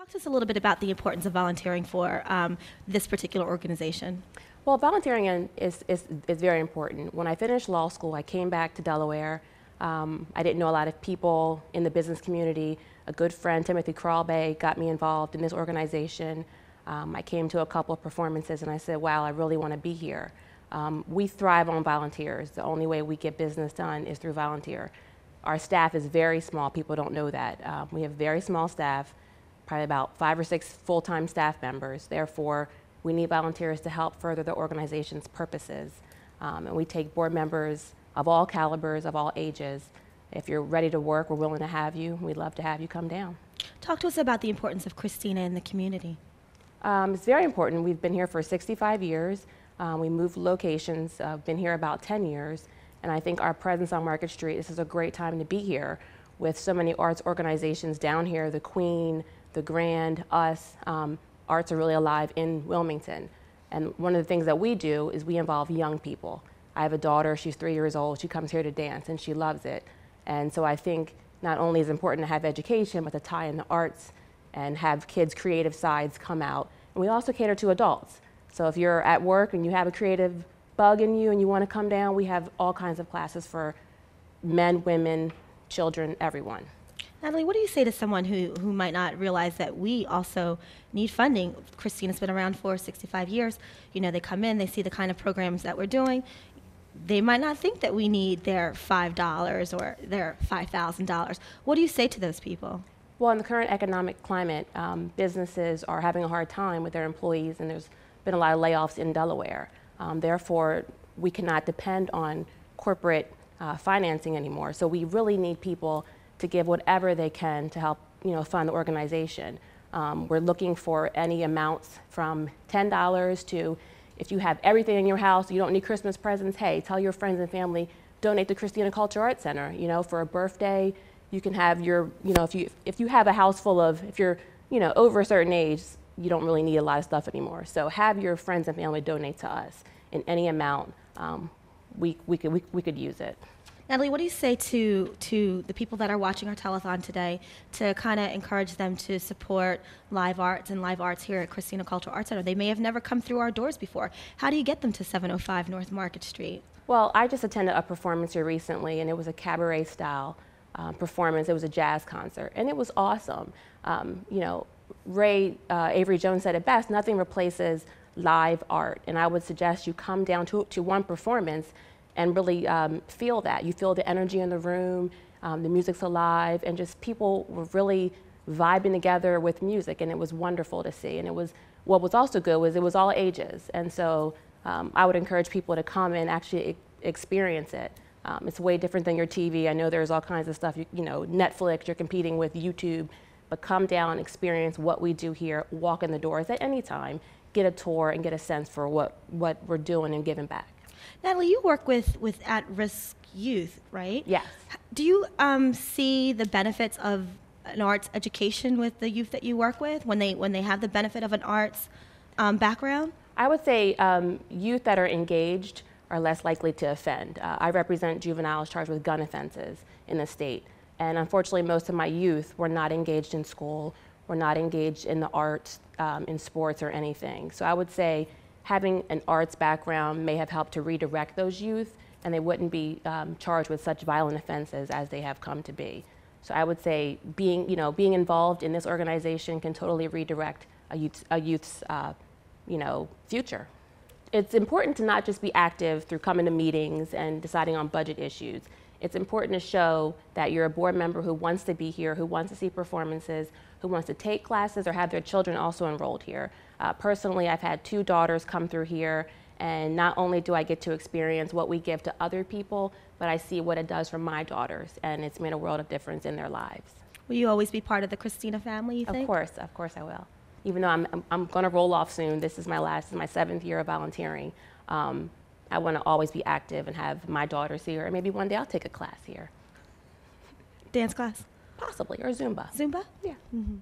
Talk to us a little bit about the importance of volunteering for this particular organization. Well, volunteering is very important. When I finished law school, I came back to Delaware. I didn't know a lot of people in the business community. A good friend, Timothy Crawlbay, got me involved in this organization. I came to a couple of performances and I said, wow, I really want to be here. We thrive on volunteers. The only way we get business done is through volunteer. Our staff is very small. People don't know that. We have very small staff, probably about 5 or 6 full-time staff members. Therefore, we need volunteers to help further the organization's purposes. And we take board members of all calibers, of all ages. If you're ready to work, we're willing to have you. We'd love to have you come down. Talk to us about the importance of Christina in the community. It's very important. We've been here for 65 years. We moved locations, been here about 10 years. And I think our presence on Market Street, this is a great time to be here with so many arts organizations down here, the Queen, the Grand, us. Arts are really alive in Wilmington. And one of the things that we do is we involve young people. I have a daughter, she's 3 years old, she comes here to dance and she loves it. And so I think not only is it important to have education, but to tie in the arts and have kids' creative sides come out. And we also cater to adults. So if you're at work and you have a creative bug in you and you want to come down, we have all kinds of classes for men, women, children, everyone. Natalie, what do you say to someone who might not realize that we also need funding? Christina's been around for 65 years. You know, they come in, they see the kind of programs that we're doing. They might not think that we need their $5 or their $5,000. What do you say to those people? Well, in the current economic climate, businesses are having a hard time with their employees, and there's been a lot of layoffs in Delaware. Therefore, we cannot depend on corporate financing anymore. So we really need people to give whatever they can to help, fund the organization. We're looking for any amounts from $10 to, if you have everything in your house, you don't need Christmas presents, hey, tell your friends and family, donate to Christina Culture Arts Center. For a birthday, you can have your, if you have a house full of, if you're, over a certain age, you don't really need a lot of stuff anymore. So have your friends and family donate to us in any amount. We could use it. Natalie, what do you say to the people that are watching our telethon today to kind of encourage them to support live arts and live arts here at Christina Cultural Arts Center? They may have never come through our doors before. How do you get them to 705 North Market Street? Well, I just attended a performance here recently, and it was a cabaret style performance. It was a jazz concert, and it was awesome. Ray Avery Jones said it best, nothing replaces live art. And I would suggest you come down to one performance and really feel that. You feel the energy in the room, the music's alive, and just people were really vibing together with music, and it was wonderful to see. And what was also good was it was all ages. And so I would encourage people to come and actually experience it. It's way different than your TV. I know there's all kinds of stuff, Netflix, you're competing with YouTube, but come down, experience what we do here, walk in the doors at any time, get a tour and get a sense for what we're doing and giving back. Natalie, you work with at-risk youth, right? Yes. Do you see the benefits of an arts education with the youth that you work with when they have the benefit of an arts background? I would say youth that are engaged are less likely to offend. I represent juveniles charged with gun offenses in the state. And unfortunately, most of my youth were not engaged in school, were not engaged in the arts, in sports or anything. So I would say having an arts background may have helped to redirect those youth, and they wouldn't be charged with such violent offenses as they have come to be. So I would say being involved in this organization can totally redirect a youth's future. It's important to not just be active through coming to meetings and deciding on budget issues. It's important to show that you're a board member who wants to be here, who wants to see performances, who wants to take classes or have their children also enrolled here. Personally, I've had 2 daughters come through here, and not only do I get to experience what we give to other people, but I see what it does for my daughters, and it's made a world of difference in their lives. Will you always be part of the Christina family, you think? Of course I will. Even though I'm going to roll off soon, this is my 7th year of volunteering. I want to always be active and have my daughters here, and maybe one day I'll take a class here. Dance class? Possibly, or Zumba. Zumba? Yeah. Mm-hmm.